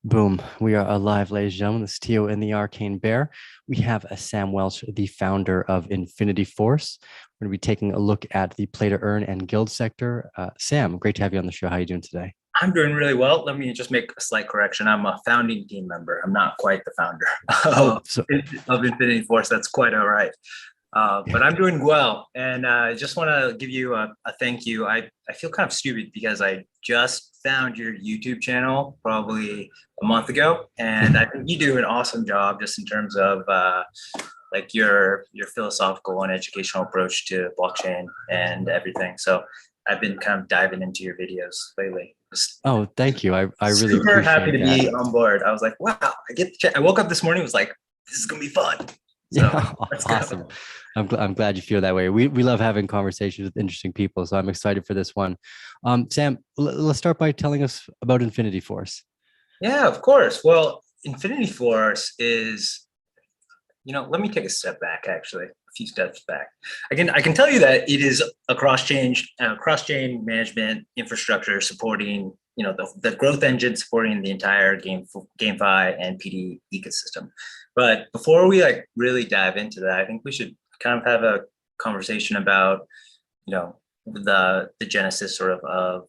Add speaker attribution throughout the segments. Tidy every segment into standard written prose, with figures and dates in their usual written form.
Speaker 1: Boom. We are alive, ladies and gentlemen. This is Tio in the Arcane Bear. We have a Sam Welsh, the founder of Infinity Force. We're going to be taking a look at the play to earn and guild sector. Sam, great to have you on the show. How are you doing today?
Speaker 2: I'm doing really well. Let me just make a slight correction. I'm a founding team member. I'm not quite the founder
Speaker 1: Oh,
Speaker 2: of,
Speaker 1: so
Speaker 2: of Infinity Force. That's quite all right. But I'm doing well. And I just want to give you a thank you. I feel kind of stupid because I just found your YouTube channel probably a month ago. And I think you do an awesome job just in terms of like your philosophical and educational approach to blockchain and everything. So I've been kind of diving into your videos lately. Just
Speaker 1: oh, thank you. I really
Speaker 2: super happy
Speaker 1: appreciate
Speaker 2: to
Speaker 1: that.
Speaker 2: be on board. I was like, wow, I woke up this morning, was like, this is gonna be fun. So
Speaker 1: Yeah,
Speaker 2: let's
Speaker 1: awesome.
Speaker 2: go.
Speaker 1: I'm glad you feel that way. We love having conversations with interesting people, so I'm excited for this one. Sam, let's start by telling us about Infinity Force.
Speaker 2: Yeah, of course. Well, Infinity Force is, let me take a step back, actually, a few steps back. I can tell you that it is a cross-chain management infrastructure supporting, the growth engine supporting the entire GameFi and PD ecosystem. But before we like really dive into that, I think we should kind of have a conversation about, the genesis sort of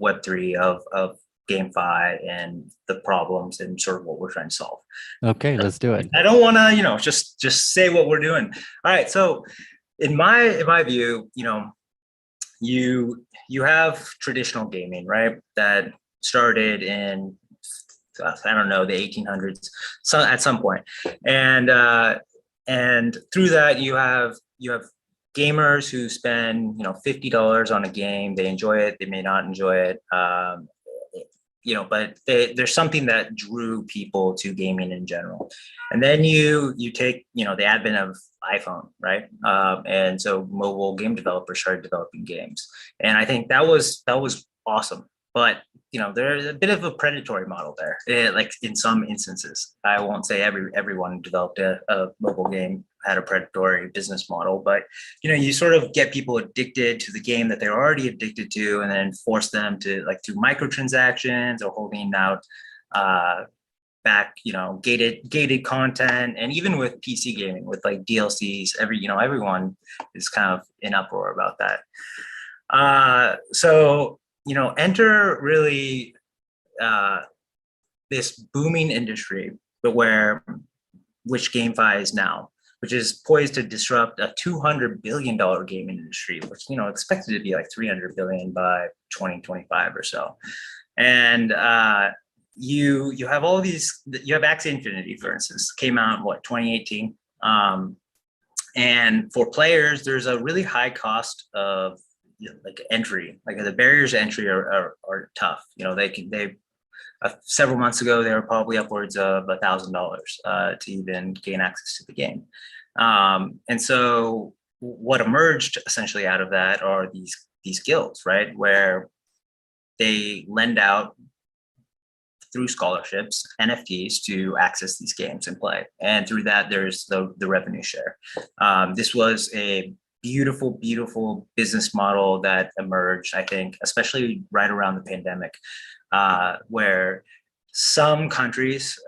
Speaker 2: Web3 of GameFi and the problems and sort of what we're trying to solve.
Speaker 1: Okay, let's do it.
Speaker 2: I don't want to, just say what we're doing. All right. So in my view, you have traditional gaming, right? That started in I don't know, the 1800s, so at some point. And through that you have gamers who spend, $50 on a game. They enjoy it, they may not enjoy it. But there's something that drew people to gaming in general. And then you take, the advent of iPhone, right? And so mobile game developers started developing games, and I think that was awesome. But there's a bit of a predatory model there. Like in some instances, I won't say everyone developed a mobile game had a predatory business model, but you sort of get people addicted to the game that they're already addicted to, and then force them to, like, through microtransactions or holding out back, gated content. And even with PC gaming, with like DLCs, everyone is kind of in uproar about that. So enter really this booming industry, but which GameFi is now, which is poised to disrupt a $200 billion gaming industry, which expected to be like 300 billion by 2025 or so. And you have all these. You have Axie Infinity, for instance, came out what, 2018. And for players, there's a really high cost of, like, entry. Like, the barriers to entry are tough. Several months ago, they were probably upwards of $1,000 to even gain access to the game. And so what emerged essentially out of that are these guilds, right, where they lend out through scholarships NFTs to access these games and play. And through that, there's the revenue share. This was a beautiful business model that emerged, I think, especially right around the pandemic, where some countries,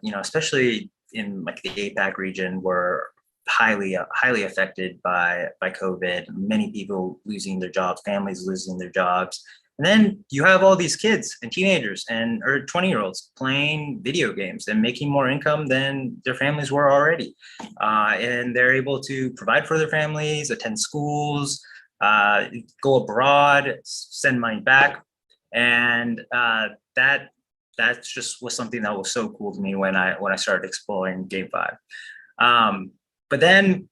Speaker 2: especially in like the APAC region, were highly affected by COVID. Many people losing their jobs, families losing their jobs. And then you have all these kids and teenagers or 20-year-olds playing video games and making more income than their families were already. And they're able to provide for their families, attend schools, go abroad, send money back. And that just was something that was so cool to me when I started exploring GameFi. But then,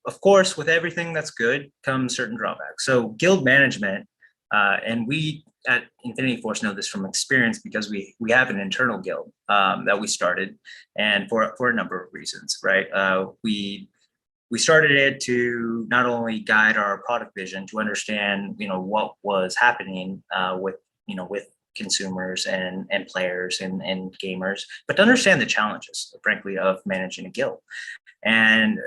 Speaker 2: of course, with everything that's good comes certain drawbacks. So guild management, and we at Infinity Force know this from experience because we have an internal guild that we started, and for a number of reasons, right? We started it to not only guide our product vision, to understand what was happening with consumers and players and gamers, but to understand the challenges, frankly, of managing a guild. And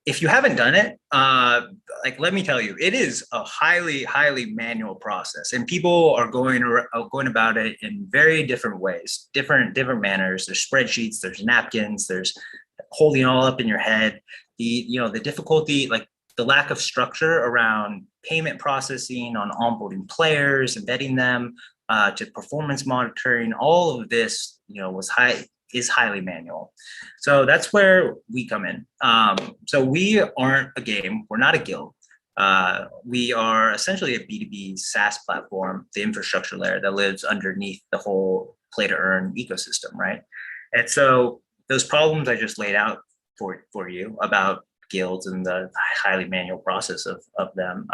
Speaker 2: if you haven't done it, like, let me tell you, it is a highly manual process, and people are going about it in very different ways, different manners. There's spreadsheets, there's napkins, there's holding it all up in your head. The difficulty, like the lack of structure around payment processing, on onboarding players, embedding them, to performance monitoring, all of this, is highly manual. So that's where we come in. So we aren't a game. We're not a guild. We are essentially a B2B SaaS platform, the infrastructure layer that lives underneath the whole play to earn ecosystem, right? And so those problems I just laid out for you about guilds and the highly manual process of them,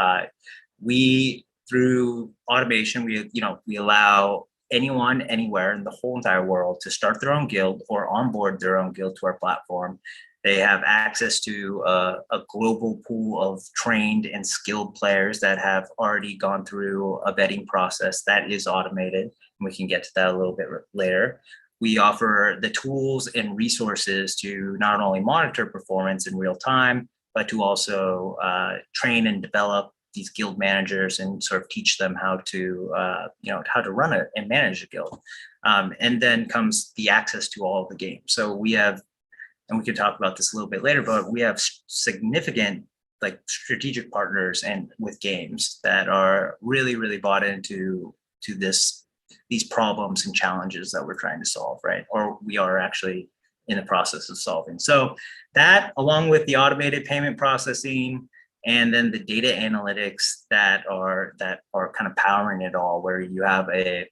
Speaker 2: we, through automation, we allow anyone, anywhere in the whole entire world to start their own guild or onboard their own guild to our platform. They have access to a global pool of trained and skilled players that have already gone through a vetting process that is automated. And we can get to that a little bit later. We offer the tools and resources to not only monitor performance in real time, but to also train and develop these guild managers and sort of teach them how to run it and manage a guild. And then comes the access to all of the games. So we have, and we can talk about this a little bit later, but we have significant strategic partners and with games that are really bought into these problems and challenges that we're trying to solve, right? Or we are actually in the process of solving. So that, along with the automated payment processing, and then the data analytics that are kind of powering it all, where you have a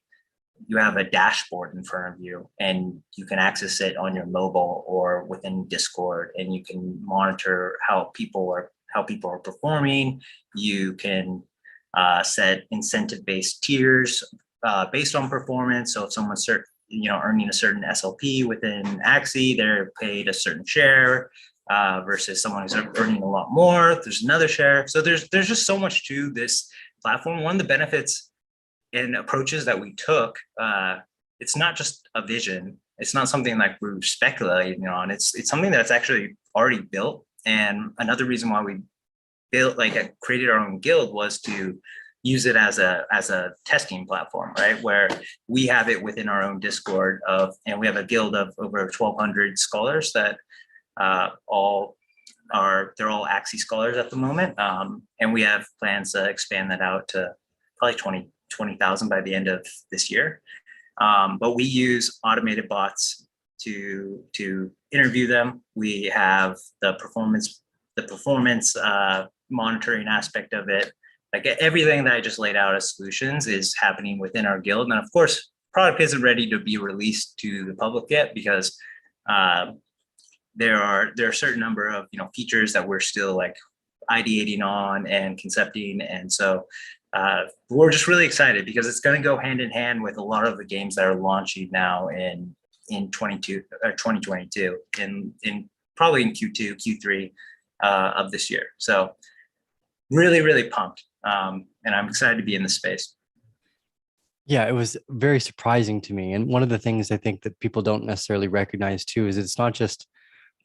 Speaker 2: dashboard in front of you, and you can access it on your mobile or within Discord, and you can monitor how people are performing. You can set incentive-based tiers based on performance. So if someone's earning a certain SLP within Axie, they're paid a certain share. Versus someone who's earning a lot more, there's another share. So there's just so much to this platform. One of the benefits and approaches that we took, it's not just a vision. It's not something like we're speculating on. It's something that's actually already built. And another reason why we created our own guild was to use it as a testing platform, right? Where we have it within our own Discord and we have a guild of over 1,200 scholars that they're all Axie scholars at the moment, and we have plans to expand that out to probably 20,000 by the end of this year. But we use automated bots to interview them. We have the performance monitoring aspect of it. Like everything that I just laid out as solutions is happening within our guild, and of course, product isn't ready to be released to the public yet because there are a certain number of features that we're still ideating on and concepting, and so we're just really excited because it's going to go hand in hand with a lot of the games that are launching now in 2022 in probably in Q2, Q3 of this year. So really pumped, and I'm excited to be in this space.
Speaker 1: Yeah, it was very surprising to me, and one of the things I think that people don't necessarily recognize too is it's not just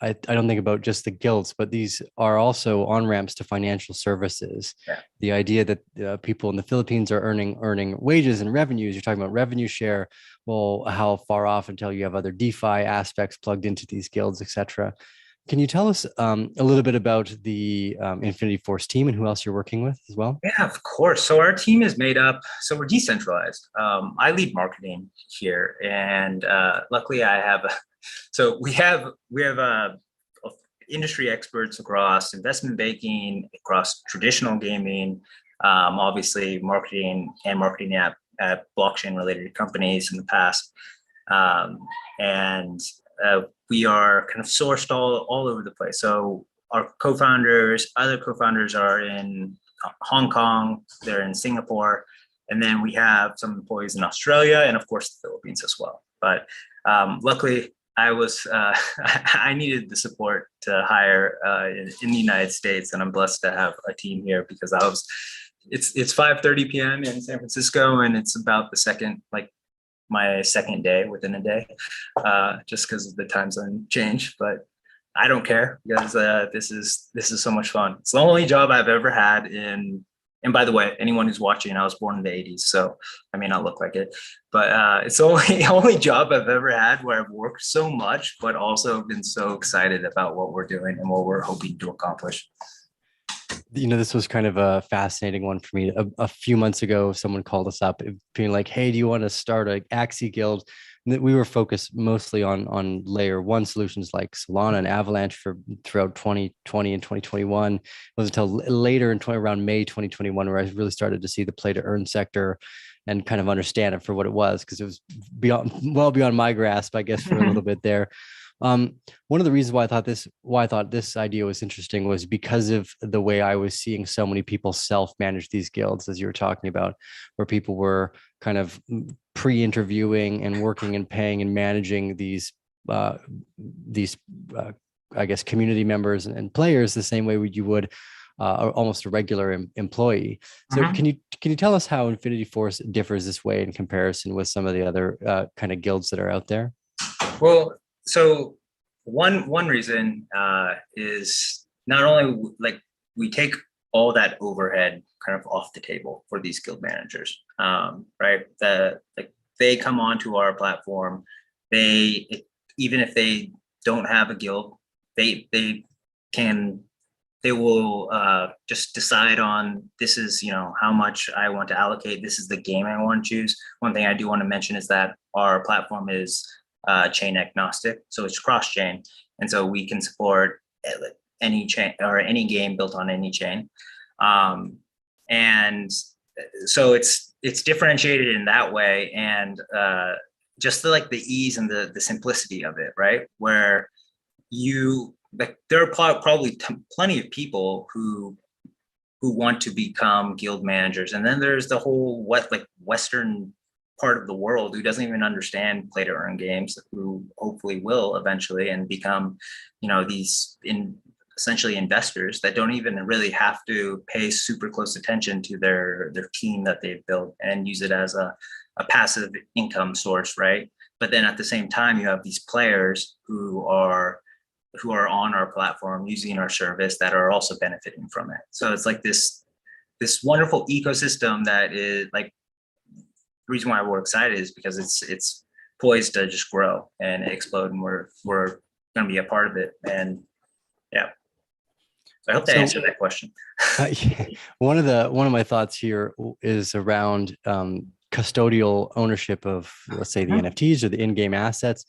Speaker 1: I don't think about just the guilds, but these are also on-ramps to financial services.
Speaker 2: Yeah.
Speaker 1: The idea that people in the Philippines are earning wages and revenues, you're talking about revenue share. Well, how far off until you have other DeFi aspects plugged into these guilds, et cetera. Can you tell us a little bit about the Infinity Force team and who else you're working with as well?
Speaker 2: Yeah, of course. So our team is made up, so we're decentralized. I lead marketing here, and luckily I have so we have industry experts across investment banking, across traditional gaming, obviously marketing at blockchain related companies in the past, and we are kind of sourced all over the place. So our other co-founders are in Hong Kong, they're in Singapore, and then we have some employees in Australia and of course the Philippines as well. But luckily I needed the support to hire in the United States, and I'm blessed to have a team here because it's 5:30 p.m. in San Francisco, and it's about my second day within a day, just because of the time zone change. But I don't care because this is so much fun. It's the only job I've ever had in. And by the way, anyone who's watching, I was born in the '80s, so I may not look like it, but it's the only job I've ever had where I've worked so much, but also been so excited about what we're doing and what we're hoping to accomplish.
Speaker 1: This was kind of a fascinating one for me. A few months ago, someone called us up being like, hey, do you want to start a Axie guild? And we were focused mostly on layer one solutions like Solana and Avalanche for throughout 2020 and 2021. It was until later around May 2021 where I really started to see the play to earn sector and kind of understand it for what it was, because it was well beyond my grasp, I guess, for a little bit there. One of the reasons why I thought this idea was interesting was because of the way I was seeing so many people self-manage these guilds, as you were talking about, where people were kind of pre-interviewing and working and paying and managing these I guess community members and players the same way you would almost a regular employee. So
Speaker 2: Mhm.
Speaker 1: can you tell us how Infinity Force differs this way in comparison with some of the other kind of guilds that are out there?
Speaker 2: Well, so one reason is not only like we take all that overhead kind of off the table for these guild managers, right? They come onto our platform, even if they don't have a guild, they can they will just decide on, this is how much I want to allocate, this is the game I want to choose. One thing I do want to mention is that our platform is chain agnostic, so it's cross chain, and so we can support any chain or any game built on any chain, and so it's differentiated in that way, and just the ease and the simplicity of it, right? Where there are probably plenty of people who want to become guild managers, and then there's the whole Western part of the world who doesn't even understand play to earn games, who hopefully will eventually and become these essentially investors that don't even really have to pay super close attention to their team that they've built and use it as a passive income source, right? But then at the same time, you have these players who are on our platform using our service that are also benefiting from it. So it's like this wonderful ecosystem that is like, the reason why we're excited is because it's poised to just grow and explode, and we're going to be a part of it. And yeah, so I hope that answered that question.
Speaker 1: Yeah. One of my thoughts here is around custodial ownership of, let's say, the NFTs or the in-game assets.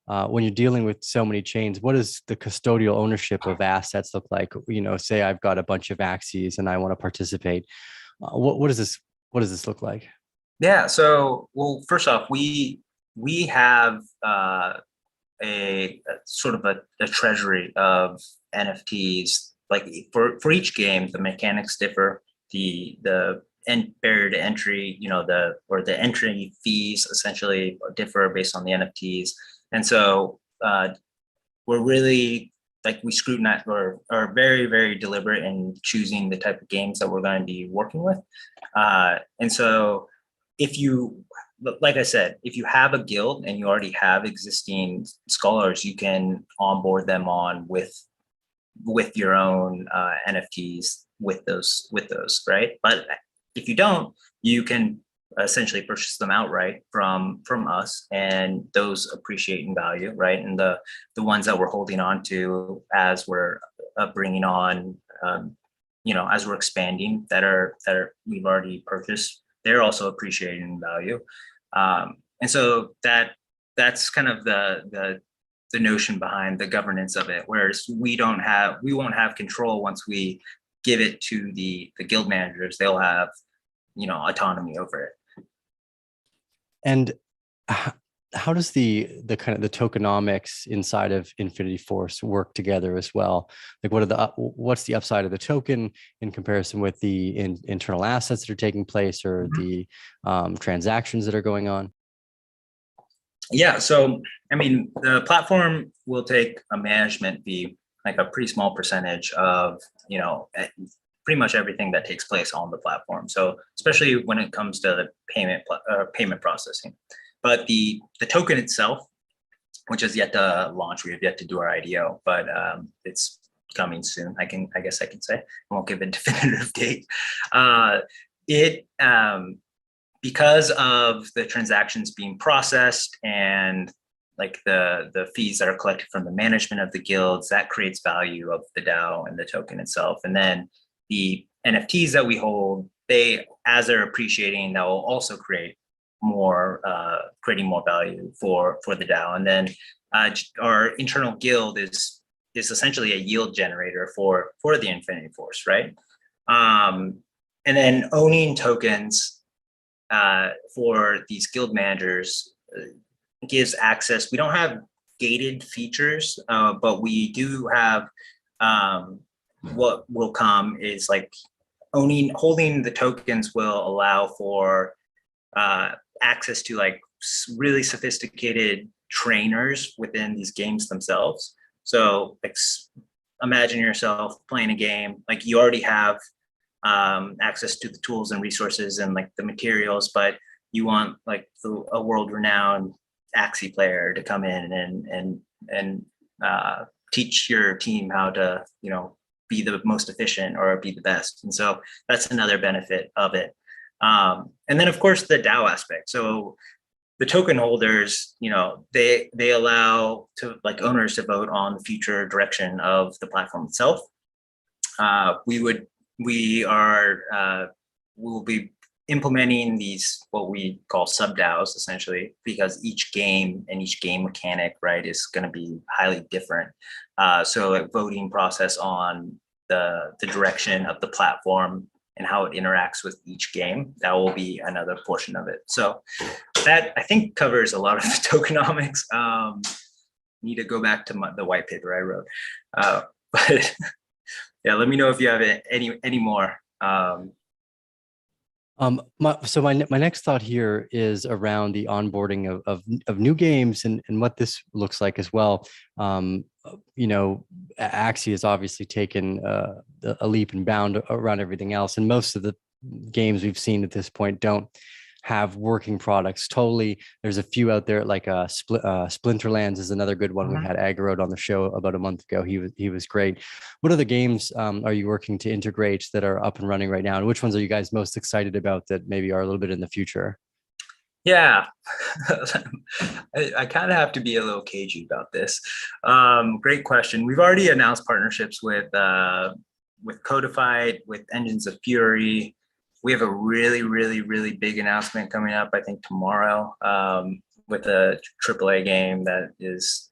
Speaker 1: When you're dealing with so many chains, what does the custodial ownership of assets look like? Say I've got a bunch of Axies and I want to participate. What does this look like?
Speaker 2: Yeah. So, well, first off, we have a sort of a treasury of NFTs. Like for each game, the mechanics differ. The barrier to entry, the entry fees essentially differ based on the NFTs. And so we're really we scrutinize or are very, very deliberate in choosing the type of games that we're going to be working with. And so like I said, if you have a guild and you already have existing scholars, you can onboard them on with your own NFTs with those, right? But if you don't, you can essentially purchase them outright from us, and those appreciate in value, right? And the ones that we're holding on to as we're bringing on, as we're expanding, that are we've already purchased, they're also appreciating in value. And so that's kind of the notion behind the governance of it. Whereas we won't have control once we give it to the guild managers. They'll have autonomy over it.
Speaker 1: And how does the kind of the tokenomics inside of Infinity Force work together as well? Like, what's the upside of the token in comparison with the internal assets that are taking place, or the transactions that are going on?
Speaker 2: Yeah, so I mean, the platform will take a management fee, like a pretty small percentage of pretty much everything that takes place on the platform. So especially when it comes to the payment processing, but the token itself which is yet to launch. We have yet to do our IDO, but it's coming soon. I guess I can say. I won't give a definitive date. It because of the transactions being processed and like the fees that are collected from the management of the guilds, that creates value of the DAO and the token itself. And then the NFTs that we hold, as they're appreciating, that will also create more, creating more value for the DAO. And then our internal guild is essentially a yield generator for the Infinity Force, right? And then owning tokens for these guild managers gives access. We don't have gated features, but we do have what will come is like holding the tokens will allow for access to like really sophisticated trainers within these games themselves. So like, imagine yourself playing a game, like you already have access to the tools and resources and like the materials, but you want like a world-renowned Axie player to come in and teach your team how to, you know, be the most efficient or be the best. And so that's another benefit of it. And then of course the DAO aspect. So the token holders, you know, they allow to like owners to vote on the future direction of the platform itself. We will be implementing these what we call sub DAOs essentially, because each game and each game mechanic, right, is going to be highly different. So a voting process on the direction of the platform and how it interacts with each game, that will be another portion of it. So that I think covers a lot of the tokenomics. Need to go back to the white paper I wrote, but yeah, let me know if you have any more.
Speaker 1: So my next thought here is around the onboarding of new games and what this looks like as well. You know, Axie has obviously taken a leap and bound around everything else, and most of the games we've seen at this point don't have working products totally. There's a few out there like Splinterlands is another good one. We had Agarode on the show about a month ago. He was great. What other games are you working to integrate that are up and running right now, and which ones are you guys most excited about that maybe are a little bit in the future?
Speaker 2: Yeah, I kind of have to be a little cagey about this. Great question. We've already announced partnerships with Codified, with Engines of Fury. We have a really, really, really big announcement coming up, I think tomorrow, with a AAA game that is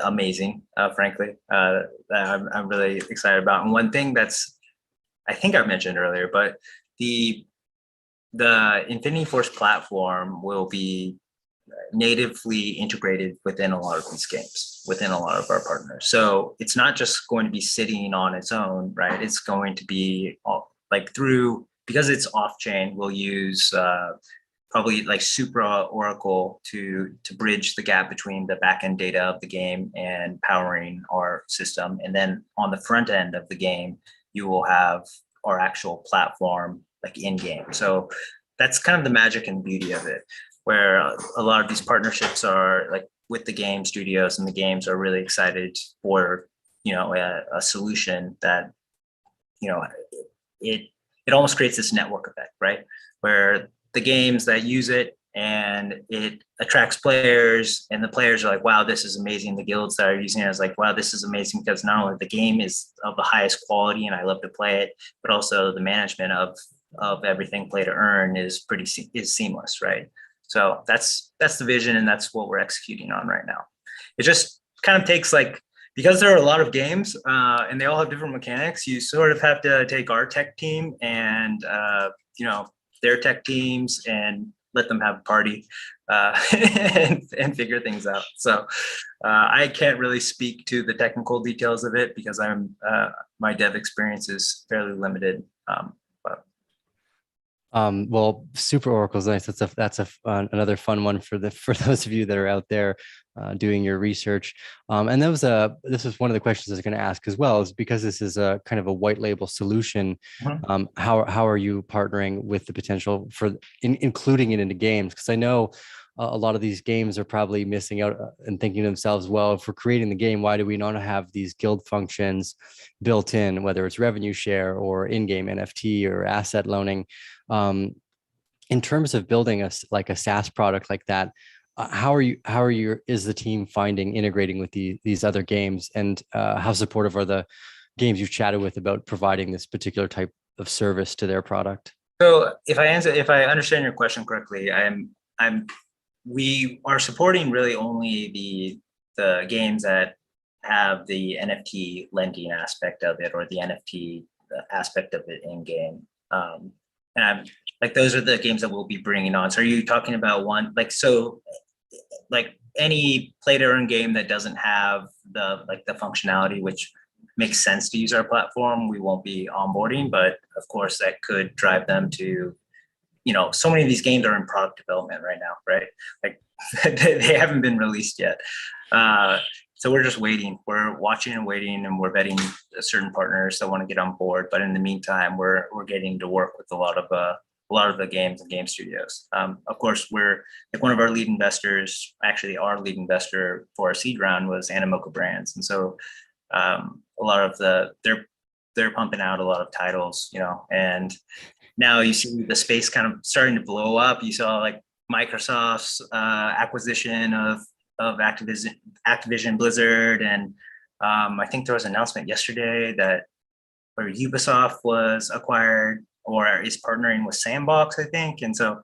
Speaker 2: amazing, frankly, that I'm really excited about. And one thing that's, I think I mentioned earlier, but the Infinity Force platform will be natively integrated within a lot of these games, within a lot of our partners. So it's not just going to be sitting on its own, right? It's going to be like because it's off chain, we'll use probably like Supra Oracle to bridge the gap between the backend data of the game and powering our system. And then on the front end of the game, you will have our actual platform like in game. So that's kind of the magic and beauty of it, where a lot of these partnerships are like with the game studios, and the games are really excited for, you know, a solution that, you know, it almost creates this network effect, right? Where the games that use it and it attracts players, and the players are like, wow, this is amazing. The guilds that are using it is like, wow, this is amazing, because not only the game is of the highest quality and I love to play it, but also the management of everything play to earn is seamless, right? So that's the vision, and that's what we're executing on right now. It just kind of takes like, because there are a lot of games and they all have different mechanics, you sort of have to take our tech team and you know, their tech teams and let them have a party and figure things out. So I can't really speak to the technical details of it because my dev experience is fairly limited.
Speaker 1: Well, Super Oracle's nice. That's another fun one for those of you that are out there doing your research. And this was one of the questions I was going to ask as well, is because this is a kind of a white label solution. How are you partnering with the potential for including it into games? Because I know a lot of these games are probably missing out and thinking to themselves, well, if we're creating the game, why do we not have these guild functions built in, whether it's revenue share or in-game NFT or asset loaning? In terms of building like a SaaS product like that, is the team finding integrating with these other games, and how supportive are the games you've chatted with about providing this particular type of service to their product?
Speaker 2: So if I understand your question correctly, we are supporting really only the games that have the NFT lending aspect of it, or the NFT aspect of it in game. And I'm like, those are the games that we'll be bringing on. So are you talking about one, like any play to earn game that doesn't have the functionality which makes sense to use our platform, we won't be onboarding, but of course that could drive them to, so many of these games are in product development right now, right? Like they haven't been released yet. So we're just waiting. We're watching and waiting, and we're vetting certain partners that want to get on board. But in the meantime, we're getting to work with a lot of the games and game studios. Of course, we're like one of our lead investors. Actually, our lead investor for our seed round was Animoca Brands, and so a lot of they're pumping out a lot of titles, and now you see the space kind of starting to blow up. You saw like Microsoft's acquisition of Activision Blizzard, and I think there was an announcement yesterday that where Ubisoft was acquired or is partnering with Sandbox, I think. And so,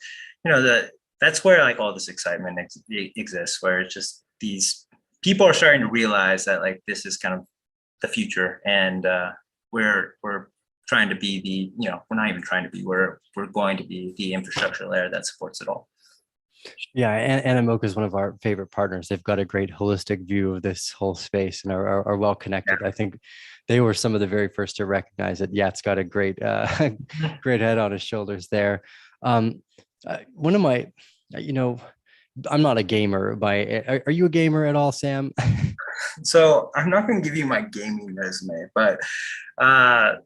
Speaker 2: that's where like all this excitement exists, where it's just these people are starting to realize that like this is kind of the future, and we're trying to be we're not even trying to be, we're going to be the infrastructure layer that supports it all.
Speaker 1: Yeah, and Animoca is one of our favorite partners. They've got a great holistic view of this whole space and are well connected. I think they were some of the very first to recognize it. Yat's got a great great head on his shoulders there. One of my, I'm not a gamer are you a gamer at all, Sam?
Speaker 2: So I'm not going to give you my gaming resume, but I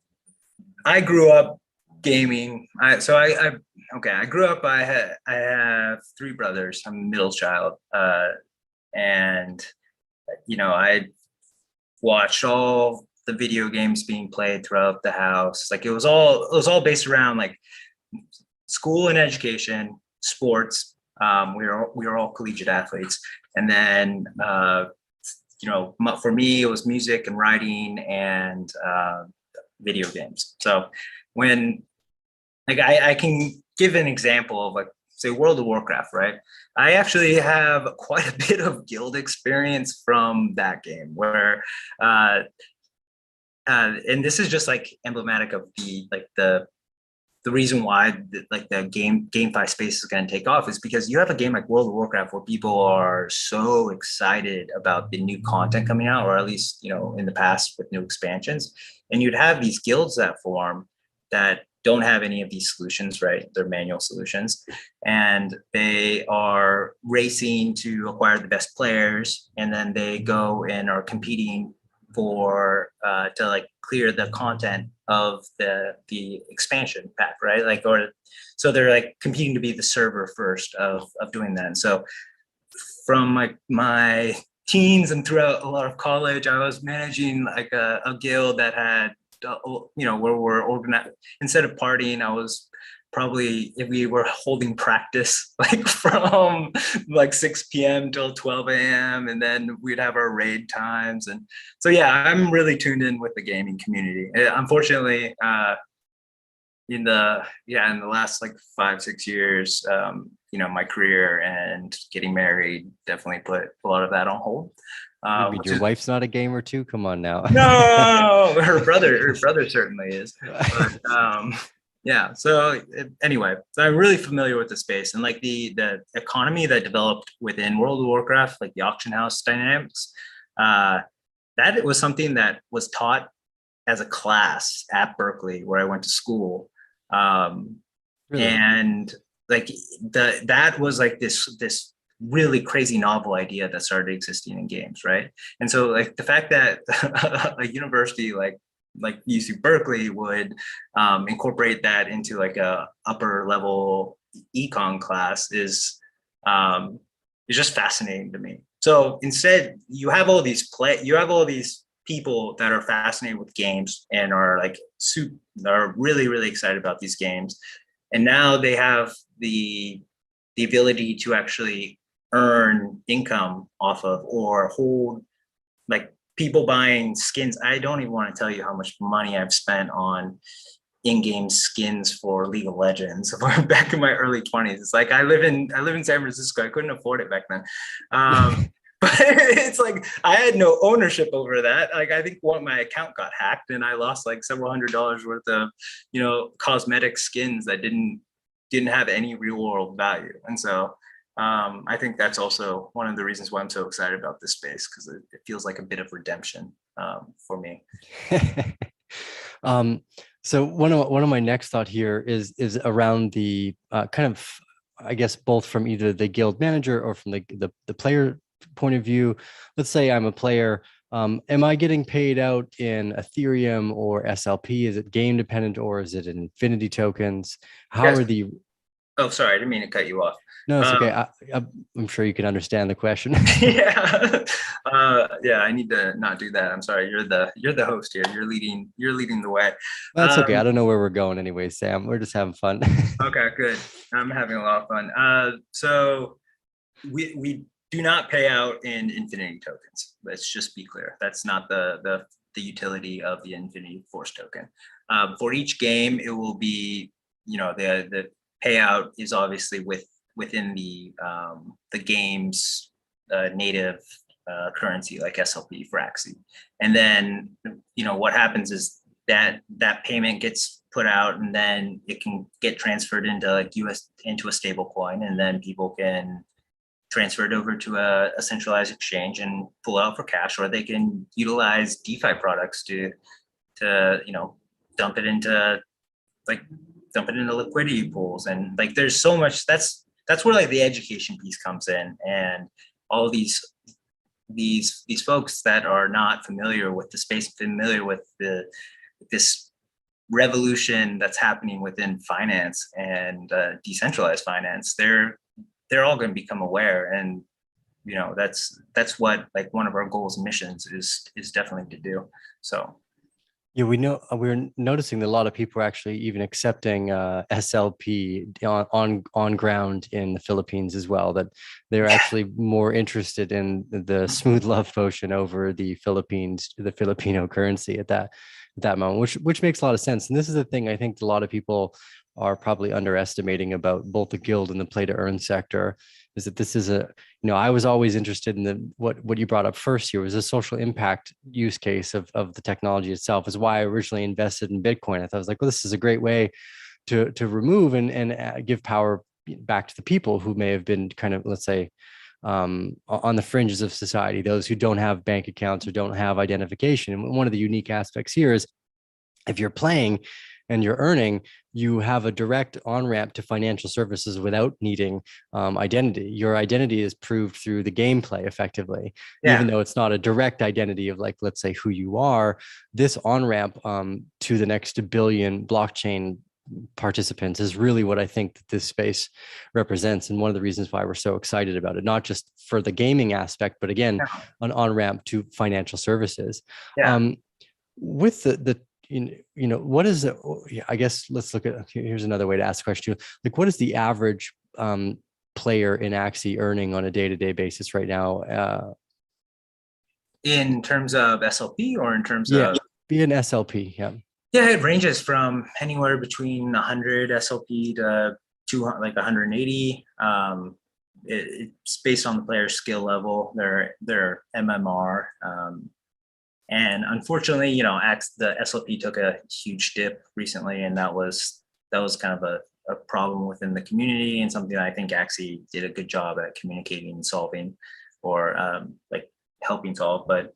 Speaker 2: grew up gaming. I grew up. I have three brothers. I'm a middle child, and I watched all the video games being played throughout the house. Like it was all based around like school and education, sports. We were all collegiate athletes, and then for me it was music and writing and video games. So when like I can give an example of like say World of Warcraft, right? I actually have quite a bit of guild experience from that game where and this is just like emblematic of the reason why the GameFi space is going to take off is because you have a game like World of Warcraft where people are so excited about the new content coming out, or at least in the past with new expansions, and you'd have these guilds that form that don't have any of these solutions, right? They're manual solutions, and they are racing to acquire the best players, and then they go and are competing for to like clear the content of the expansion pack, right? Like, or so they're like competing to be the server first of doing that. And so from like my teens and throughout a lot of college, I was managing like a guild that had where we're organized. Instead of partying, I was probably, if we were holding practice like from like 6 p.m. till 12 a.m. and then we'd have our raid times. And so yeah, I'm really tuned in with the gaming community. Unfortunately, in the last like 5-6 years, my career and getting married definitely put a lot of that on hold.
Speaker 1: Your wife's not a gamer too? Come on now.
Speaker 2: No, her brother certainly is. But, yeah. So anyway, so I'm really familiar with the space and like the economy that developed within World of Warcraft, like the auction house dynamics. That was something that was taught as a class at Berkeley, where I went to school. Really? And like that was like this really crazy novel idea that started existing in games, right? And so like the fact that a university like UC Berkeley would incorporate that into like a upper level econ class is It's just fascinating to me. So instead, you have all these people that are fascinated with games and are like are really really excited about these games, and now they have the ability to actually earn income off of or hold, like people buying skins. I don't even want to tell you how much money I've spent on in-game skins for League of Legends back in my early 20s. It's like I live in San Francisco. I couldn't afford it back then. But it's like I had no ownership over that. Like I think my account got hacked and I lost like several $100s worth of, cosmetic skins that didn't have any real world value. And so I think that's also one of the reasons why I'm so excited about this space, because it feels like a bit of redemption for me.
Speaker 1: So one of my next thought here is around the kind of, I guess, both from either the guild manager or from the player point of view. Let's say I'm a player. Am I getting paid out in Ethereum or SLP? Is it game dependent or is it in Infinity tokens? How
Speaker 2: Yes.
Speaker 1: are the
Speaker 2: Oh, sorry, I didn't mean to cut you off.
Speaker 1: No, it's okay. I'm sure you can understand the question.
Speaker 2: Yeah, yeah. I need to not do that. I'm sorry. You're the host here. You're leading the way.
Speaker 1: That's okay. I don't know where we're going anyway, Sam. We're just having fun.
Speaker 2: Okay, good. I'm having a lot of fun. So we do not pay out in Infinity tokens. Let's just be clear. That's not the utility of the Infinity Force token. For each game, it will be, the payout is obviously within the game's native currency, like SLP for Axie. And then, what happens is that payment gets put out, and then it can get transferred into like into a stable coin, and then people can transfer it over to a centralized exchange and pull out for cash, or they can utilize DeFi products to dump it into liquidity pools. And like there's so much that's where like the education piece comes in, and all these folks that are not familiar with the space, familiar with this revolution that's happening within finance and decentralized finance, they're all going to become aware. And that's what like one of our goals and missions is definitely to do. So
Speaker 1: yeah, we're noticing that a lot of people are actually even accepting SLP on ground in the Philippines as well. That they're actually more interested in the smooth love potion over the Filipino currency at that moment, which makes a lot of sense. And this is the thing I think a lot of people are probably underestimating about both the guild and the play to earn sector, is that this is I was always interested in what you brought up first here was a social impact use case of the technology itself, is why I originally invested in Bitcoin. I thought I was like, well, this is a great way to remove and give power back to the people who may have been kind of, let's say, on the fringes of society, those who don't have bank accounts or don't have identification. And one of the unique aspects here is if you're playing and you're earning, you have a direct on-ramp to financial services without needing identity. Your identity is proved through the gameplay effectively, even though it's not a direct identity of, like, let's say, who you are. This on-ramp to the next billion blockchain participants is really what I think that this space represents, and one of the reasons why we're so excited about it, not just for the gaming aspect, but again, an on-ramp to financial services. With the what is it? I guess let's look at, here's another way to ask the question. Like, what is the average player in Axie earning on a day-to-day basis right now?
Speaker 2: In terms of SLP or in terms of
Speaker 1: be an SLP?
Speaker 2: Yeah, it ranges from anywhere between 100 SLP to 200, like 180. It's based on the player's skill level, their MMR. And unfortunately, the SLP took a huge dip recently, and that was kind of a problem within the community, and something that I think Axie did a good job at communicating and solving, or like helping solve. But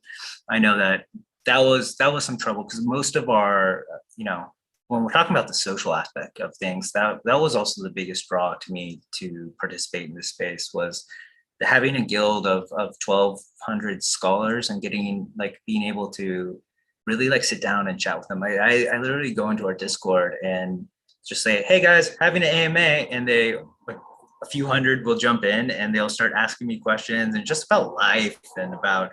Speaker 2: I know that was some trouble, because most of our, when we're talking about the social aspect of things, that was also the biggest draw to me to participate in this space, was having a guild of 1,200 scholars and being able to really like sit down and chat with them. I literally go into our Discord and just say, hey guys, having an AMA, and they like a few hundred will jump in and they'll start asking me questions and just about life and about,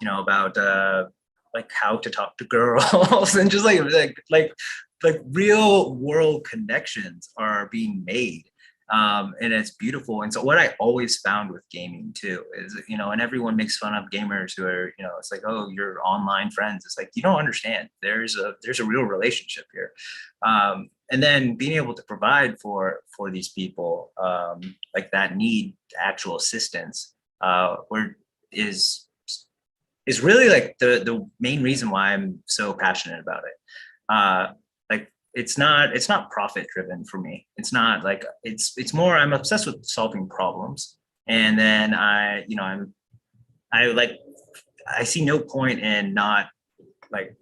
Speaker 2: about like how to talk to girls and just like real world connections are being made. And it's beautiful. And so what I always found with gaming too is, and everyone makes fun of gamers who are, it's like, oh, you're online friends. It's like, you don't understand. There's a real relationship here. And then being able to provide for these people like that need actual assistance is really like the main reason why I'm so passionate about it. Like it's not profit driven for me. It's not like it's more, I'm obsessed with solving problems. And then I see no point in not like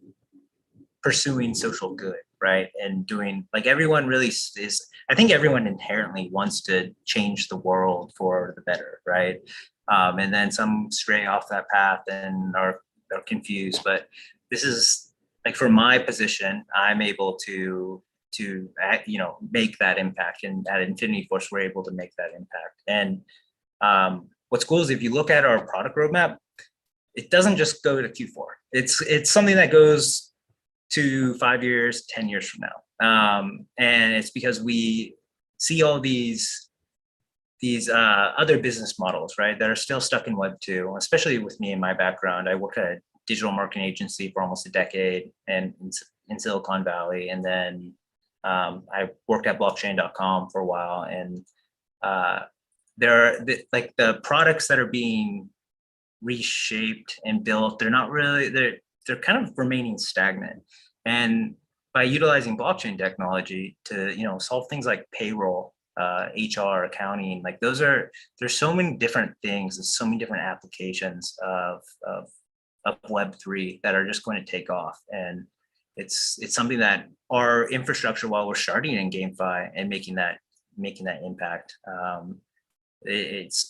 Speaker 2: pursuing social good, right? And doing like everyone really is, I think everyone inherently wants to change the world for the better, right? And then some stray off that path and are confused. But this is like, for my position, I'm able to make that impact. And at Infinity Force, we're able to make that impact. And what's cool is if you look at our product roadmap, it doesn't just go to Q4. It's something that goes to 5 years, 10 years from now. And it's because we see all these other business models, right, that are still stuck in Web 2, especially with me and my background. I worked at a digital marketing agency for almost a decade and in Silicon Valley. And then I worked at blockchain.com for a while. And the products that are being reshaped and built, they're not really, they're kind of remaining stagnant. And by utilizing blockchain technology to, solve things like payroll, HR, accounting, like there's so many different things and so many different applications of Web3 that are just going to take off. And it's something that our infrastructure, while we're starting in GameFi and making that impact, it's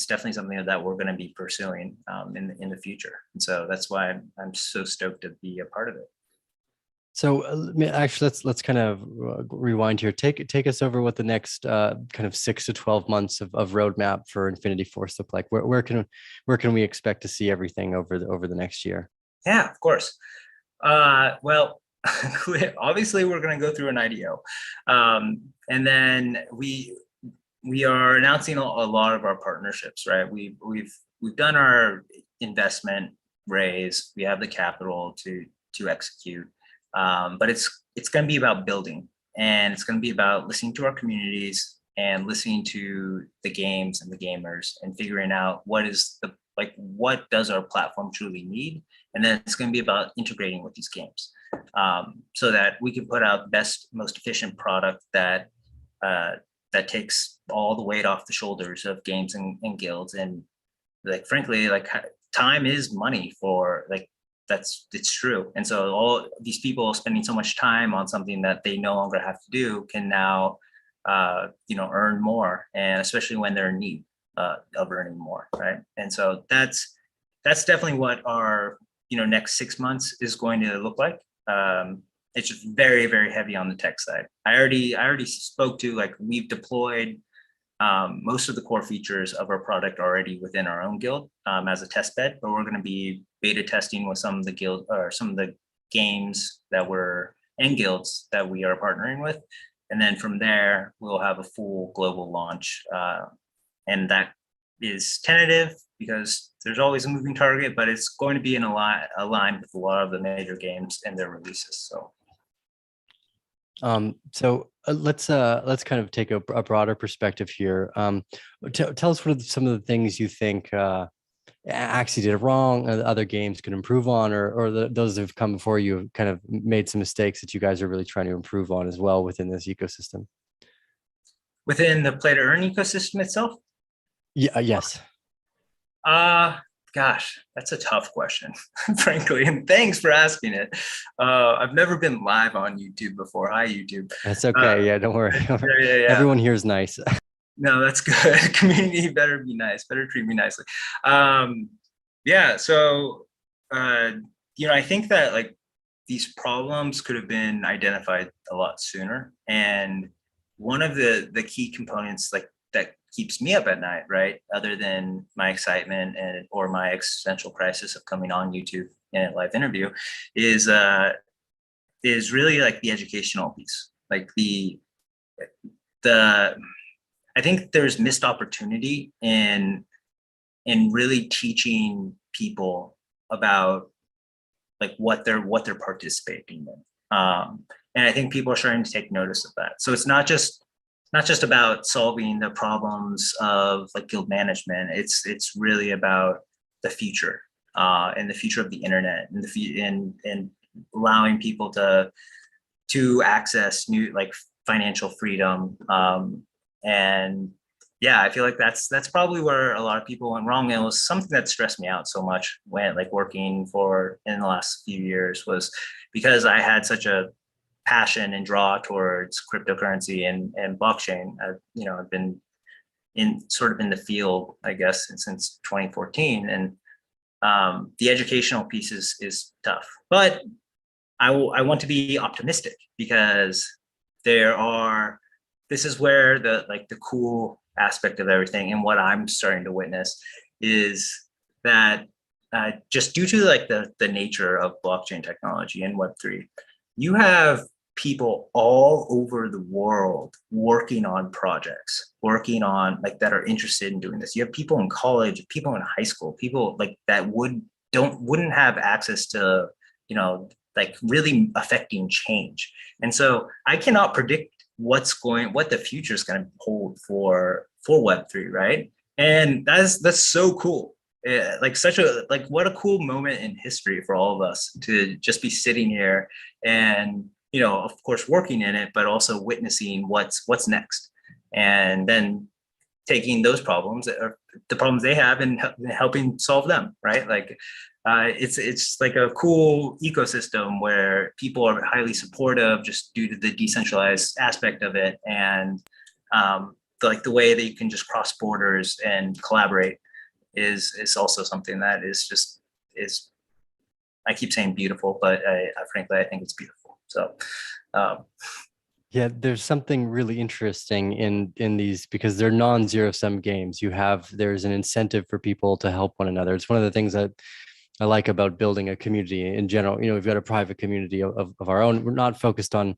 Speaker 2: definitely something that we're going to be pursuing in the future. And so that's why I'm so stoked to be a part of it.
Speaker 1: So actually, let's kind of rewind here. Take us over what the next kind of 6 to 12 months of roadmap for Infinity Force look like. Where can we expect to see everything over the next year?
Speaker 2: Yeah, of course. Well, obviously we're going to go through an IDO, and then we are announcing a lot of our partnerships. Right, we've done our investment raise. We have the capital to execute. But it's going to be about building, and it's going to be about listening to our communities and listening to the games and the gamers and figuring out what does our platform truly need. And then it's going to be about integrating with these games so that we can put out the best, most efficient product that takes all the weight off the shoulders of games and guilds. And like, frankly, like, time is money for it's true. And so all these people spending so much time on something that they no longer have to do can now, earn more, and especially when they're in need of earning more, right? And so that's definitely what our next 6 months is going to look like. It's just very, very heavy on the tech side. I already spoke to, like, we've deployed most of the core features of our product already within our own guild as a test bed, but we're going to be beta testing with some of the guild or some of the games and guilds that we are partnering with. And then from there, we'll have a full global launch. And that is tentative because there's always a moving target, but it's going to be aligned with a lot of the major games and their releases.
Speaker 1: So let's kind of take a broader perspective here. Tell us what are some of the things you think Axie did wrong, other games could improve on, or those that have come before you have kind of made some mistakes that you guys are really trying to improve on as well within this ecosystem.
Speaker 2: Within the play to earn ecosystem itself?
Speaker 1: Yeah. Yes.
Speaker 2: Gosh, that's a tough question, frankly, and thanks for asking it. I've never been live on YouTube before. Hi, YouTube.
Speaker 1: That's okay. Yeah, don't worry.
Speaker 2: Yeah.
Speaker 1: Everyone here is nice.
Speaker 2: No, that's good. Community better be nice, better treat me nicely. Yeah, so I think that, like, these problems could have been identified a lot sooner. And one of the key components, like, that keeps me up at night, right? Other than my excitement and or my existential crisis of coming on YouTube in a live interview, is really like the educational piece, like the I think there's missed opportunity in really teaching people about like what they're participating in. And I think people are starting to take notice of that. So it's not just about solving the problems of like guild management. It's really about the future and the future of the internet and allowing people to access new like financial freedom. And yeah, I feel like that's probably where a lot of people went wrong. And it was something that stressed me out so much when like working in the last few years, was because I had such a passion and draw towards cryptocurrency and blockchain. I've been in the field, I guess, since 2014. And the educational piece is tough, but I want to be optimistic, because this is where the cool aspect of everything, and what I'm starting to witness is that just due to like the nature of blockchain technology and Web3, you have people all over the world working on projects, working on like that are interested in doing this. You have people in college, people in high school, people like that wouldn't have access to, like really affecting change. And so I cannot predict what the future is going to hold for Web3, right? And that's so cool. Like what a cool moment in history for all of us to just be sitting here and, of course, working in it, but also witnessing what's next, and then taking those problems, or the problems they have, and helping solve them, right? Like it's like a cool ecosystem where people are highly supportive just due to the decentralized aspect of it, and the way that you can just cross borders and collaborate is also something that is I keep saying beautiful, but frankly I think it's beautiful. So
Speaker 1: yeah, there's something really interesting in these, because they're non-zero sum games. There's an incentive for people to help one another. It's one of the things that I like about building a community in general. We've got a private community of our own. We're not focused on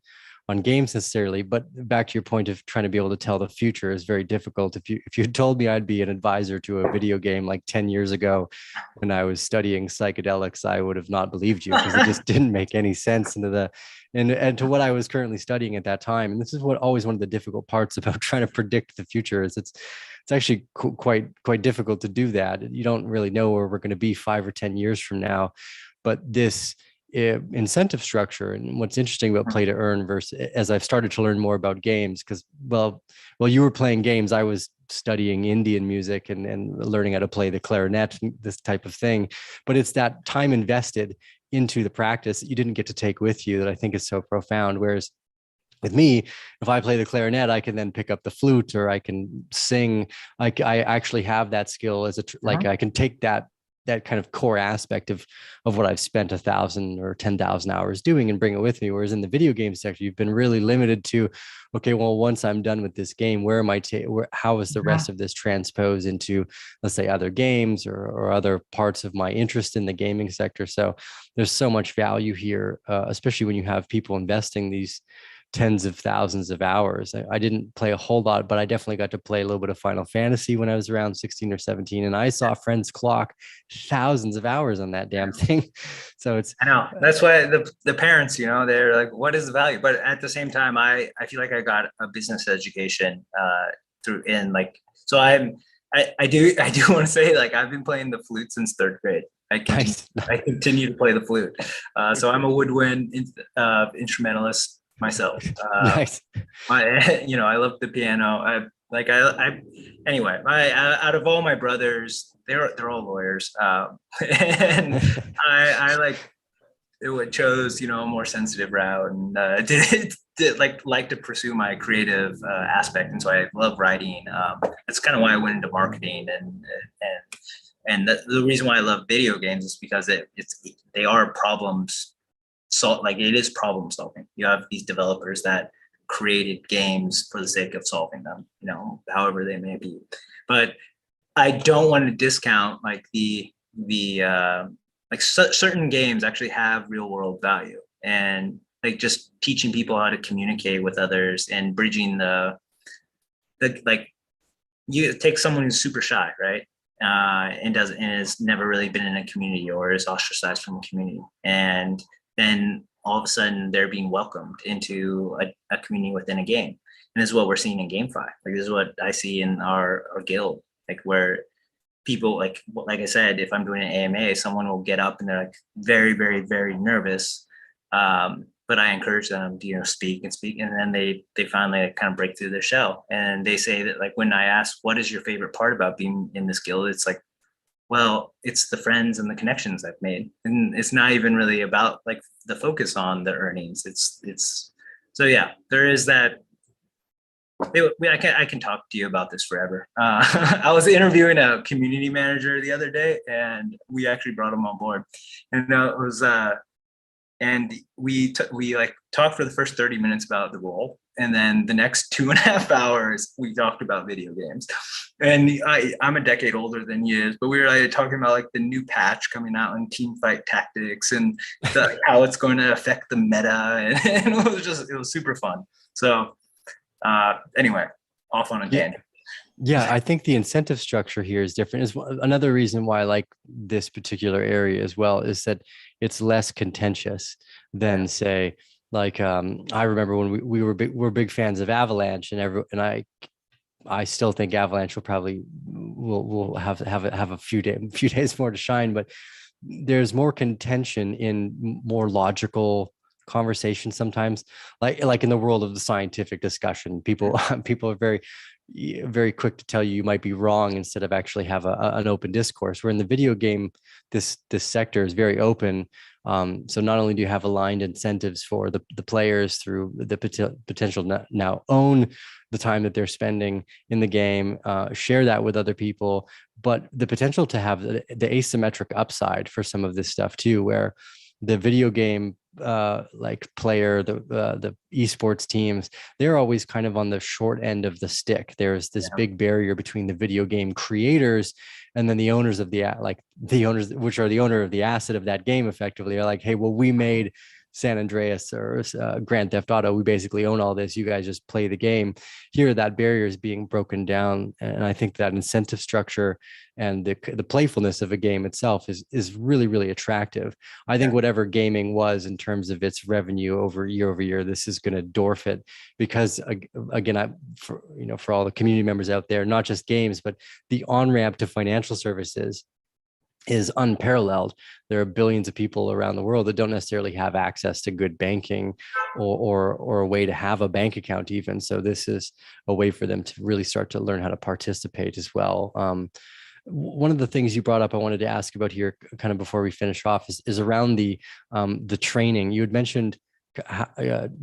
Speaker 1: games necessarily, but back to your point of trying to be able to tell the future is very difficult. If you told me I'd be an advisor to a video game like 10 years ago when I was studying psychedelics, I would have not believed you, because it just didn't make any sense and to what I was currently studying at that time. And this is always one of the difficult parts about trying to predict the future, is it's actually quite difficult to do that. You don't really know where we're going to be 5 or 10 years from now. But this incentive structure, and what's interesting about play to earn versus, as I've started to learn more about games, because well you were playing games, I was studying Indian music and learning how to play the clarinet, this type of thing. But it's that time invested into the practice that you didn't get to take with you that I think is so profound. Whereas with me, if I play the clarinet, I can then pick up the flute, or I can sing. I actually have that skill like I can take that kind of core aspect of what I've spent 1,000 or 10,000 hours doing and bring it with me. Whereas in the video game sector, you've been really limited to, okay, well, once I'm done with this game, how is the rest of this transposed into, let's say, other games or other parts of my interest in the gaming sector? So there's so much value here, especially when you have people investing these tens of thousands of hours. I didn't play a whole lot, but I definitely got to play a little bit of Final Fantasy when I was around 16 or 17. And I saw friends clock thousands of hours on that damn thing. So
Speaker 2: I know, that's why the parents, they're like, what is the value? But at the same time, I feel like I got a business education so I do want to say, like, I've been playing the flute since 3rd grade. I continue to play the flute. So I'm a woodwind instrumentalist myself.
Speaker 1: Nice.
Speaker 2: I love the piano. Anyway, out of all my brothers, they're all lawyers. And I chose, a more sensitive route, and did like to pursue my creative aspect. And so I love writing. That's kind of why I went into marketing, and the reason why I love video games is because they are problems. So like, it is problem solving. You have these developers that created games for the sake of solving them, however they may be. But I don't want to discount like certain games actually have real world value, and like just teaching people how to communicate with others and bridging the like, you take someone who's super shy, right? And has never really been in a community or is ostracized from a community. And then all of a sudden they're being welcomed into a community within a game. And this is what we're seeing in GameFi. Like this is what I see in our guild, like where people like I said, if I'm doing an AMA, someone will get up and they're like very, very, very nervous. But I encourage them to, speak, and then they finally kind of break through their shell. And they say that like when I ask, what is your favorite part about being in this guild? It's like, well, it's the friends and the connections I've made. And it's not even really about like the focus on the earnings. It's so yeah, there is that. I can talk to you about this forever. I was interviewing a community manager the other day, and we actually brought him on board. And it was, and we like talked for the first 30 minutes about the role, and then the next 2.5 hours we talked about video games. And I'm a decade older than he is, but we were like talking about like the new patch coming out in team fight tactics and how it's going to affect the meta, and it was super fun. So. Anyway, off on a tangent.
Speaker 1: Yeah, I think the incentive structure here is different. Is another reason why I like this particular area as well, is that it's less contentious than say like I remember when we're big fans of Avalanche, and I still think Avalanche will have a few days more to shine, but there's more contention in more logical conversation sometimes, like in the world of the scientific discussion, people are very quick to tell you might be wrong instead of actually have an open discourse, where in the video game this sector is very open. So not only do you have aligned incentives for the players through the potential now own the time that they're spending in the game, share that with other people, but the potential to have the asymmetric upside for some of this stuff too, where the video game like player, the esports teams, they're always kind of on the short end of the stick. There's this big barrier between the video game creators and then the owners of the owners, which are the owner of the asset of that game, effectively are like, hey, well, we made San Andreas or Grand Theft Auto. We basically own all this. You guys just play the game. Here, that barrier is being broken down, and I think that incentive structure and the playfulness of a game itself is really, really attractive. I think whatever gaming was in terms of its revenue over year, this is going to dwarf it, because again, for all the community members out there, not just games, but the on-ramp to financial services is unparalleled. There are billions of people around the world that don't necessarily have access to good banking or a way to have a bank account even. So this is a way for them to really start to learn how to participate as well. One of the things you brought up I wanted to ask about here kind of before we finish off is around the training. You had mentioned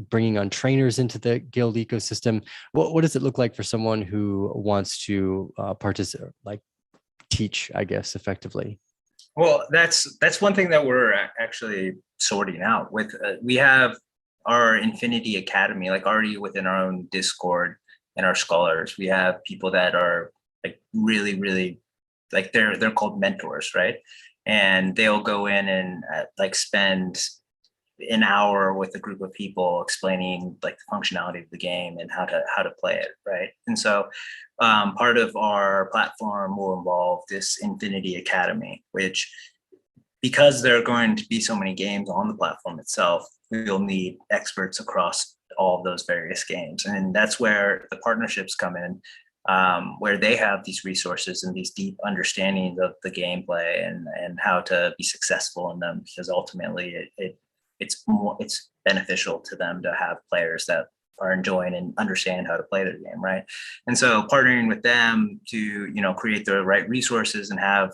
Speaker 1: bringing on trainers into the guild ecosystem. What does it look like for someone who wants to participate, like teach, I guess, effectively?
Speaker 2: Well, that's one thing that we're actually sorting out with. We have our Infinity Academy, like already within our own Discord and our scholars. We have people that are like really, really like they're called mentors, right? And they'll go in and like spend an hour with a group of people explaining like the functionality of the game and how to play it, right? And so part of our platform will involve this Infinity Academy, which, because there are going to be so many games on the platform itself, we'll need experts across all of those various games. And that's where the partnerships come in, where they have these resources and these deep understandings of the gameplay and how to be successful in them, because ultimately it's beneficial to them to have players that are enjoying and understand how to play their game, right? And so partnering with them to create the right resources and have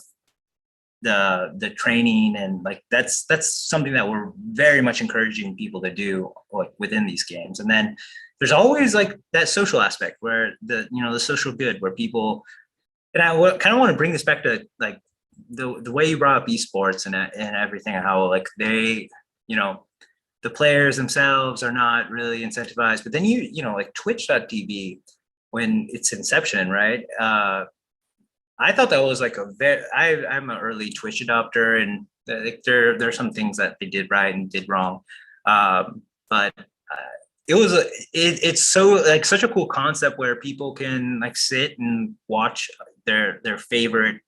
Speaker 2: the training, and like that's something that we're very much encouraging people to do, like within these games. And then there's always like that social aspect where the social good, where people, and I kind of want to bring this back to like the way you brought up esports and everything, how like they, the players themselves are not really incentivized. But then you know, like Twitch.tv, when its inception, right? I thought that was like I'm an early Twitch adopter, and like there are some things that they did right and did wrong, but it's so like such a cool concept where people can like sit and watch their favorite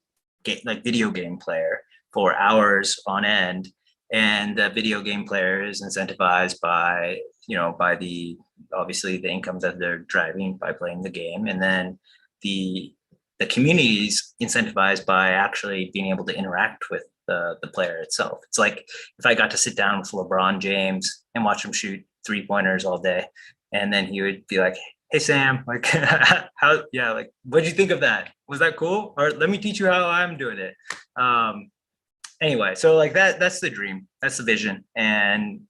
Speaker 2: like video game player for hours on end, and the video game player is incentivized by by the obviously the incomes that they're driving by playing the game, and then the community is incentivized by actually being able to interact with the player itself. It's like if I got to sit down with LeBron James and watch him shoot 3-pointers all day, and then he would be like, "Hey Sam, like how like what'd you think of that? Was that cool? Or let me teach you how I'm doing it." Anyway, so like that's the dream, that's the vision, and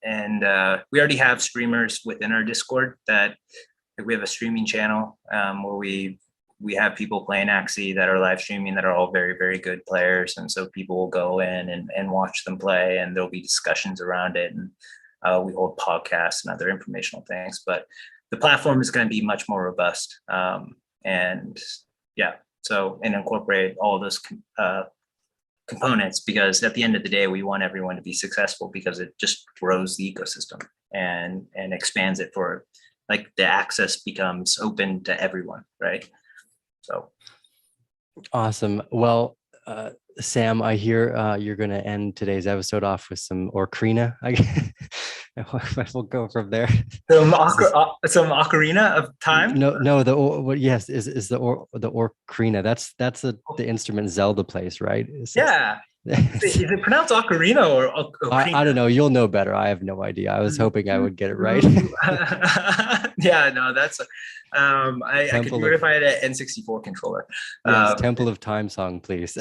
Speaker 2: we already have streamers within our Discord that we have a streaming channel where we have people playing Axie that are live streaming that are all very, very good players. And so people will go in and watch them play, and there'll be discussions around it. And we hold podcasts and other informational things, but the platform is going to be much more robust. And incorporate all those components, because at the end of the day, we want everyone to be successful, because it just grows the ecosystem and expands it for like the access becomes open to everyone, right? So
Speaker 1: awesome. Well, Sam, I hear you're going to end today's episode off with some Ocarina. We'll go from there.
Speaker 2: some Ocarina of Time.
Speaker 1: No. Yes, is the Ocarina. That's the instrument Zelda plays, right?
Speaker 2: Yeah. Is it pronounced Ocarina or Ocarina?
Speaker 1: I don't know. You'll know better. I have no idea. I was hoping I would get it right.
Speaker 2: Yeah, no, that's I could do it if I had an N64 controller.
Speaker 1: Yes, Temple of Time song, please.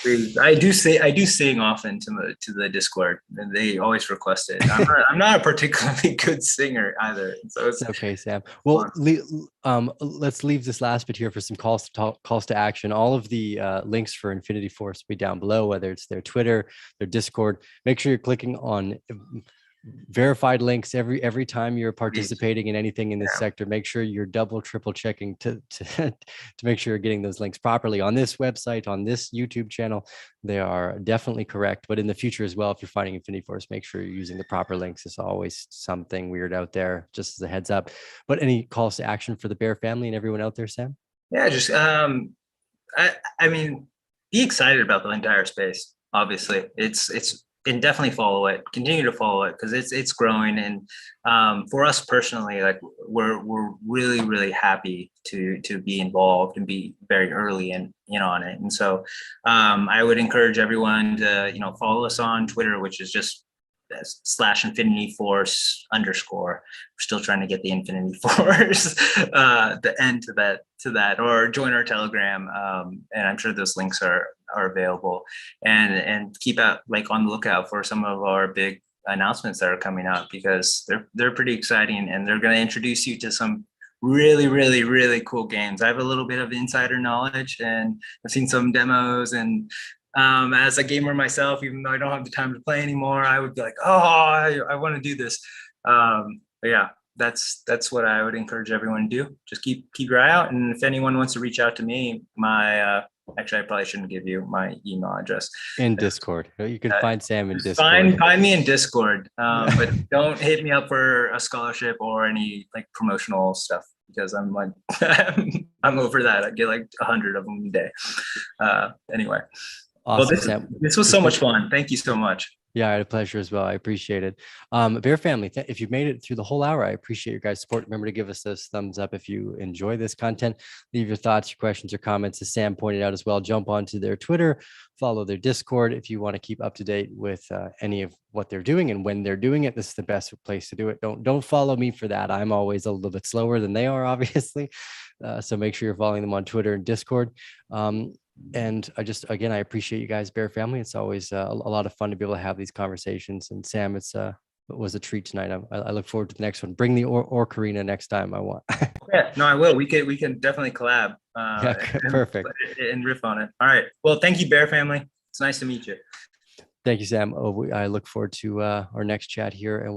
Speaker 2: Please. I do sing often to the Discord, and they always request it. I'm not a particularly good singer either, so it's
Speaker 1: okay, Sam. Well, let's leave this last bit here for some calls to action. All of the links for Infinity Force will be down below, whether it's their Twitter, their Discord. Make sure you're clicking on verified links every time you're participating in anything in this sector. Make sure you're triple checking to make sure you're getting those links properly on this website, on this YouTube channel. They are definitely correct, but in the future as well, if you're finding Infinity Force, make sure you're using the proper links. It's always something weird out there, just as a heads up. But any calls to action for the Bear family and everyone out there, Sam?
Speaker 2: Yeah, just I mean, be excited about the entire space. Obviously, and definitely follow it. Continue to follow it, because it's growing. And for us personally, like we're really, really happy to be involved and be very early in on it. And so I would encourage everyone to follow us on Twitter, which is just /Infinity Force _. We're still trying to get the Infinity Force the end to that, or join our Telegram, and I'm sure those links are available, and keep out on the lookout for some of our big announcements that are coming out, because they're pretty exciting, and they're going to introduce you to some really, really, really cool games. I have a little bit of insider knowledge, and I've seen some demos, and as a gamer myself, even though I don't have the time to play anymore, I would be like, oh, I want to do this. But yeah, that's what I would encourage everyone to do. Just keep your eye out. And if anyone wants to reach out to me, actually, I probably shouldn't give you my email address.
Speaker 1: In Discord. You can find Sam in Discord.
Speaker 2: Find me in Discord, but don't hit me up for a scholarship or any promotional stuff, because I'm I'm over that. I get 100 of them a day. Anyway.
Speaker 1: Awesome,
Speaker 2: well, this was so much fun. Thank you so much.
Speaker 1: Yeah, I had a pleasure as well. I appreciate it. Bear family, if you've made it through the whole hour, I appreciate your guys' support. Remember to give us those thumbs up if you enjoy this content. Leave your thoughts, your questions, or comments, as Sam pointed out as well. Jump onto their Twitter, follow their Discord. If you want to keep up to date with any of what they're doing and when they're doing it, this is the best place to do it. Don't follow me for that. I'm always a little bit slower than they are, obviously. So make sure you're following them on Twitter and Discord. And I appreciate you guys, Bear family. It's always a lot of fun to be able to have these conversations. And Sam, it was a treat tonight. I look forward to the next one. Bring the Ocarina next time. I want.
Speaker 2: Yeah, no, I will. We can definitely collab.
Speaker 1: Perfect.
Speaker 2: And riff on it. All right. Well, thank you, Bear family. It's nice to meet you.
Speaker 1: Thank you, Sam. I look forward to our next chat here. And